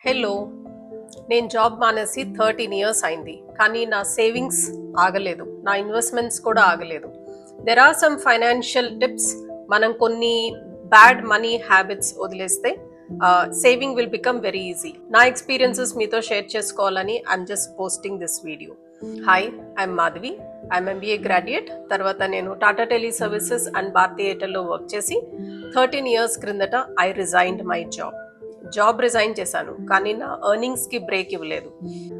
Hello, నేను job మానేసి 13 years అయింది. కానీ నా సేవింగ్స్ ఆగలేదు, నా ఇన్వెస్ట్మెంట్స్ కూడా ఆగలేదు. There are some financial tips. మనం కొన్ని బ్యాడ్ మనీ హ్యాబిట్స్ వదిలేస్తే saving will become very easy. నా ఎక్స్పీరియన్సెస్ మీతో షేర్ చేసుకోవాలని I'm just posting this video. Hi, I'm Madhavi. I'm MBA graduate. తర్వాత నేను Tata tele services and Bharti ఎయిర్టెల్లో వర్క్ చేసి 13 years క్రిందట I resigned my job resign చేశాను, కానీ నా ఎర్నింగ్స్కి బ్రేక్ ఇవ్వలేదు.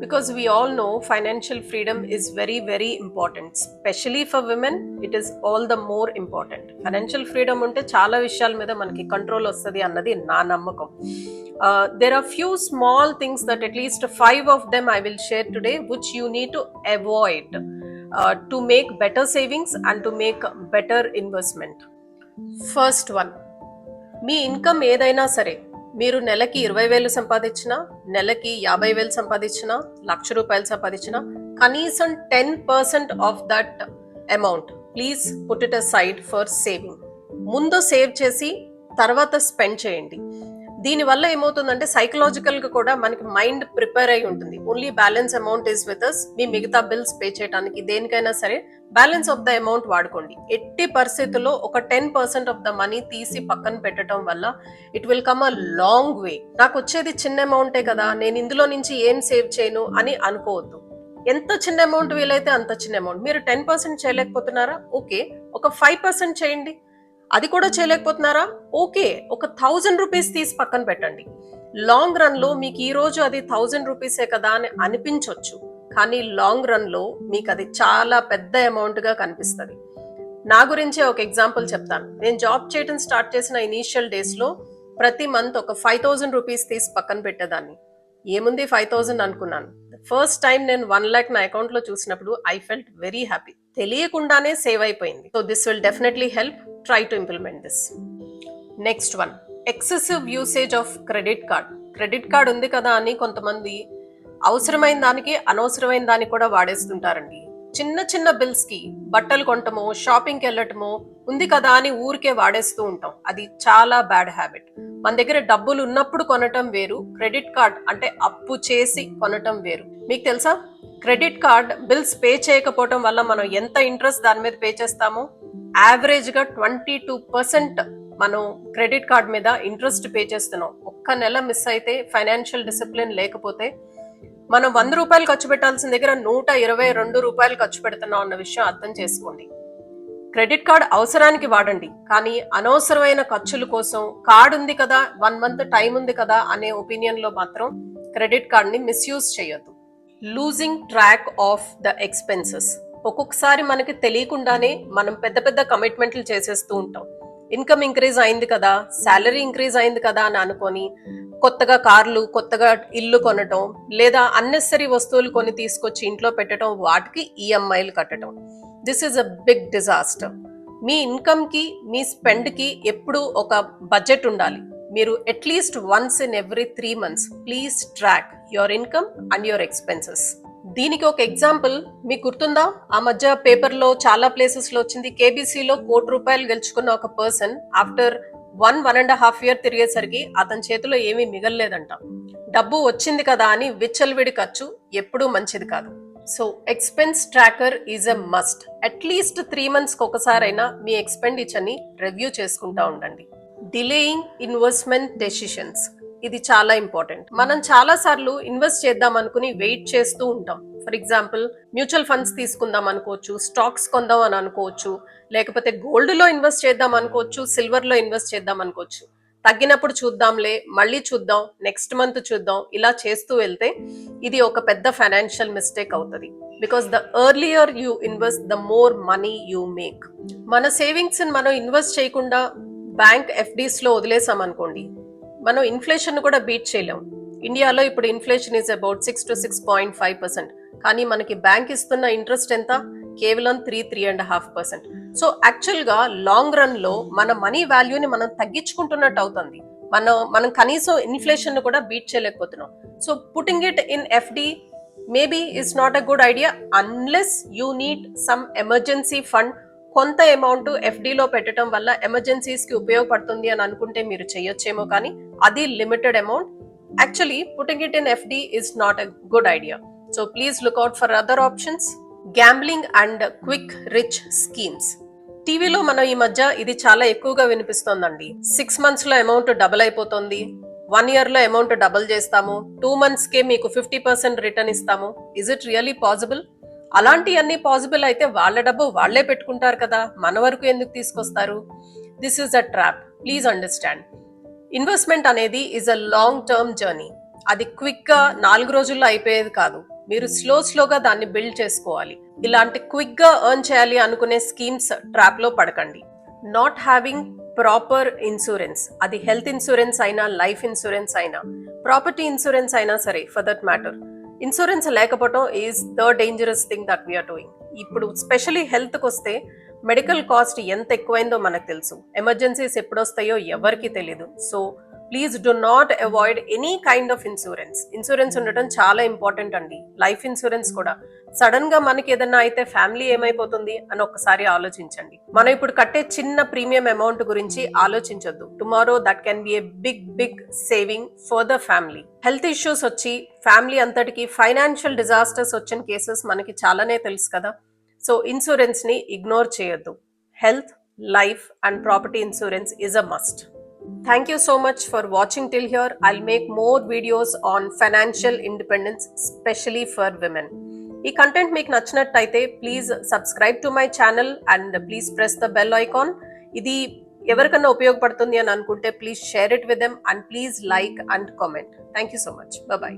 Because we all know financial freedom is very very important. Specially for women it is all the more important. Financial freedom ఉంటే చాలా విషయాల మీద మనకి కంట్రోల్ వస్తుంది అన్నది నా నమ్మకం. There are few small things that at least 5 of them I will share today which you need to avoid to make better savings and to make better investment. First one, me income ఏదైనా సరే, మీరు నెలకి 20,000 సంపాదించినా, నెలకి 50,000 సంపాదించినా, ₹1,00,000 సంపాదించినా, కనీసం 10% of that amount please put it aside for saving. ముందు సేవ్ చేసి తర్వాత స్పెండ్ చేయండి. దీనివల్ల ఏమవుతుందంటే సైకలాజికల్గా కూడా మనకి మైండ్ ప్రిపేర్ అయి ఉంటుంది. Only balance amount is with us. మీ మిగతా బిల్స్ పే చేయడానికి దేనికైనా సరే బ్యాలెన్స్ ఆఫ్ ద అమౌంట్ వాడుకోండి. ఎట్టి పరిస్థితుల్లో ఒక 10% ఆఫ్ ద మనీ తీసి పక్కన పెట్టడం వల్ల it will come a long way. నాకు వచ్చేది చిన్న అమౌంటే కదా, నేను ఇందులో నుంచి ఏం సేవ్ చేయను అని అనుకోవద్దు. ఎంత చిన్న అమౌంట్ వీలైతే అంత చిన్న అమౌంట్. మీరు 10% చేయలేకపోతున్నారా? ఓకే, ఒక 5% చేయండి. అది కూడా చేయలేకపోతున్నారా? ఓకే, ఒక 1,000 రూపీస్ తీసి పక్కన పెట్టండి. లాంగ్ రన్ లో మీకు ఈ రోజు అది 1,000 రూపీసే కదా అని అనిపించవచ్చు, కానీ లాంగ్ రన్ లో మీకు అది చాలా పెద్ద అమౌంట్ గా కనిపిస్తుంది. నా గురించే ఒక ఎగ్జాంపుల్ చెప్తాను. నేను జాబ్ చేయడం స్టార్ట్ చేసిన ఇనీషియల్ డేస్ లో ప్రతి మంత్ ఒక 5,000 రూపీస్ తీసి పక్కన పెట్టేదాన్ని. ఏముంది 5,000 అనుకున్నాను. ఫస్ట్ టైం నేను 1 lakh నా అకౌంట్ లో చూసినప్పుడు ఐ ఫెల్ట్ వెరీ హ్యాపీ. తెలియకుండానే సేవ్ అయిపోయింది. So this will definitely help. Try to implement this. Next one, excessive usage of credit card. Credit card ఉంది కదా అని కొంతమంది అవసరమైన దానికి అనవసరమైన దానికి కూడా వాడేస్తుంటారండి. చిన్న చిన్న బిల్స్ కి, బట్టలు కొనటమో, షాపింగ్కి వెళ్ళటమో ఉంది కదా అని ఊరికే వాడేస్తూ ఉంటాం. అది చాలా బ్యాడ్ హ్యాబిట్. మన దగ్గర డబ్బులు ఉన్నప్పుడు కొనటం వేరు, క్రెడిట్ కార్డ్ అంటే అప్పు చేసి కొనటం వేరు. మీకు తెలుసా, క్రెడిట్ కార్డ్ బిల్స్ పే చేయకపోవటం వల్ల మనం ఎంత ఇంట్రెస్ట్ దాని మీద పే చేస్తామో, యావరేజ్ గా 22% మనం క్రెడిట్ కార్డ్ మీద ఇంట్రెస్ట్ పే చేస్తున్నాం. ఒక్క నెల మిస్ అయితే, ఫైనాన్షియల్ డిసిప్లిన్ లేకపోతే మనం ₹100 ఖర్చు పెట్టాల్సిన దగ్గర ₹122 ఖర్చు పెడుతున్నాం అన్న విషయం అర్థం చేసుకోండి. క్రెడిట్ కార్డ్ అవసరానికి వాడండి, కానీ అనవసరమైన ఖర్చుల కోసం కార్డ్ ఉంది కదా, 1 month టైం ఉంది కదా అనే ఒపీనియన్ లో మాత్రం క్రెడిట్ కార్డ్ ని మిస్యూజ్ చేయొద్దు. Losing track of the expenses. ఒక్కొక్కసారి మనకి తెలియకుండానే మనం పెద్ద పెద్ద కమిట్మెంట్లు చేసేస్తూ ఉంటాం. ఇన్కమ్ ఇంక్రీజ్ అయింది కదా, శాలరీ ఇంక్రీజ్ అయింది కదా అని అనుకొని కొత్తగా కార్లు, కొత్తగా ఇల్లు కొనటం, లేదా అన్నెసరీ వస్తువులు కొని తీసుకొచ్చి ఇంట్లో పెట్టడం, వాటికి EMIలు కట్టడం. This is a big disaster. మీ ఇన్కమ్ కి, మీ స్పెండ్ కి ఎప్పుడు ఒక బడ్జెట్ ఉండాలి. మీరు at least once in every 3 months please track your income and your expenses. దీనికి ఒక ఎగ్జాంపుల్ మీకు గుర్తుందా? ఆ మధ్య పేపర్లో చాలా ప్లేసెస్ లో వచ్చింది. KBCలో ₹1,00,00,000 గెలుచుకున్న ఒక పర్సన్ ఆఫ్టర్ 1.5 year తిరిగేసరికి అతని చేతిలో ఏమీ మిగలలేదంట. డబ్బు వచ్చింది కదా అని విచ్చలవిడి ఖర్చు ఎప్పుడూ మంచిది కాదు. So expense tracker is a must. At least 3 months ఒకసారైనా మీ ఎక్స్పెండిచర్ ని రివ్యూ చేసుకుంటా ఉండండి. డిలేయింగ్ ఇన్వెస్ట్మెంట్ డెసిషన్స్, ఇది చాలా ఇంపార్టెంట్. మనం చాలా సార్లు ఇన్వెస్ట్ చేద్దాం అనుకుని వెయిట్ చేస్తూ ఉంటాం. ఫర్ ఎగ్జాంపుల్, మ్యూచువల్ ఫండ్స్ తీసుకుందాం అనుకోవచ్చు, స్టాక్స్ కొందాం అని అనుకోవచ్చు, లేకపోతే గోల్డ్ లో ఇన్వెస్ట్ చేద్దాం అనుకోవచ్చు, సిల్వర్ లో ఇన్వెస్ట్ చేద్దాం అనుకోవచ్చు. తగ్గినప్పుడు చూద్దాంలే, మళ్ళీ చూద్దాం, నెక్స్ట్ మంత్ చూద్దాం, ఇలా చేస్తూ వెళ్తే ఇది ఒక పెద్ద ఫైనాన్షియల్ మిస్టేక్ అవుతుంది. Because the earlier you invest the more money you make. మన సేవింగ్స్ మనం ఇన్వెస్ట్ చేయకుండా బ్యాంక్ FDs లో వదిలేసాం అనుకోండి, మనం ఇన్ఫ్లేషన్ కూడా బీట్ చేయలేం. ఇండియాలో ఇప్పుడు ఇన్ఫ్లేషన్ ఈజ్ అబౌట్ 6 to 6.5%, కానీ మనకి బ్యాంక్ ఇస్తున్న ఇంట్రెస్ట్ ఎంత? కేవలం 3.5%. సో యాక్చువల్ గా లాంగ్ రన్ లో మన మనీ వాల్యూని మనం తగ్గించుకుంటున్నట్టు అవుతుంది. మనం కనీసం ఇన్ఫ్లేషన్ కూడా బీట్ చేయలేకపోతున్నాం. So putting it in FD maybe is not a good idea unless you need some emergency fund. కొంత అమౌంట్ FDలో పెట్టడం వల్ల ఎమర్జెన్సీస్ కి ఉపయోగపడుతుంది అని అనుకుంటే మీరు చేయొచ్చేమో, కానీ అది limited amount. Actually, putting it in FD is not a good idea. So please look out for other options. Gambling and quick rich schemes. టీవీలో మనం ఈ మధ్య ఇది చాలా ఎక్కువగా వినిపిస్తోందండి. 6 months లో అమౌంట్ డబుల్ అయిపోతుంది, 1 year లో అమౌంట్ డబుల్ చేస్తాము, 2 months కే మీకు 50% రిటర్న్ ఇస్తాము. Is it really possible? అలాంటివన్నీ పాసిబుల్ అయితే వాళ్ళ డబ్బు వాళ్లే పెట్టుకుంటారు కదా, మన వరకు ఎందుకు తీసుకొస్తారు? This is a trap. Please understand. Investment అనేది is a long term journey. అది క్విక్ గా 4 రోజుల్లో అయిపోయేది కాదు. మీరు స్లోగా దాన్ని బిల్డ్ చేసుకోవాలి. ఇలాంటి క్విక్ గా ఎర్న్ చేయాలి అనుకునే స్కీమ్స్ ట్రాప్ లో పడకండి. నాట్ హ్యావింగ్ ప్రాపర్ ఇన్సూరెన్స్, అది హెల్త్ ఇన్సూరెన్స్ అయినా, లైఫ్ ఇన్సూరెన్స్ అయినా, ప్రాపర్టీ ఇన్సూరెన్స్ అయినా సరే, ఫర్ దట్ మ్యాటర్, ఇన్సూరెన్స్ లేకపోవడం is the dangerous thing that we are doing. ఇప్పుడు స్పెషలీ హెల్త్కి వస్తే మెడికల్ కాస్ట్ ఎంత ఎక్కువైందో మనకు తెలుసు. ఎమర్జెన్సీస్ ఎప్పుడొస్తాయో ఎవరికి తెలియదు. So please do not avoid any kind of insurance. Insurance ఉండటం చాలా ఇంపార్టెంట్ అండి. లైఫ్ ఇన్సూరెన్స్ కూడా. సడన్ గా మనకి ఏదన్నా అయితే ఫ్యామిలీ ఏమైపోతుంది అని ఒక్కసారి ఆలోచించండి. మనం ఇప్పుడు కట్టే చిన్న ప్రీమియం అమౌంట్ గురించి ఆలోచించొద్దు. Tomorrow that can be a big saving for the family. Health issues వచ్చి ఫ్యామిలీ అంతటికి ఫైనాన్షియల్ డిజాస్టర్స్ వచ్చిన కేసెస్ మనకి చాలానే తెలుసు కదా. సో ఇన్సూరెన్స్ ని ఇగ్నోర్ చేయొద్దు. Health, life and property insurance is a must. Thank you so much for watching till here. I'll make more videos on financial independence, especially for women. ఈ content మీకు నచ్చినట్టయితే please subscribe to my channel and please press the bell icon. ఇది ఎవరికన్నా ఉపయోగపడుతుంది అని అనుకుంటే please share it with them and please like and comment. Thank you so much. Bye.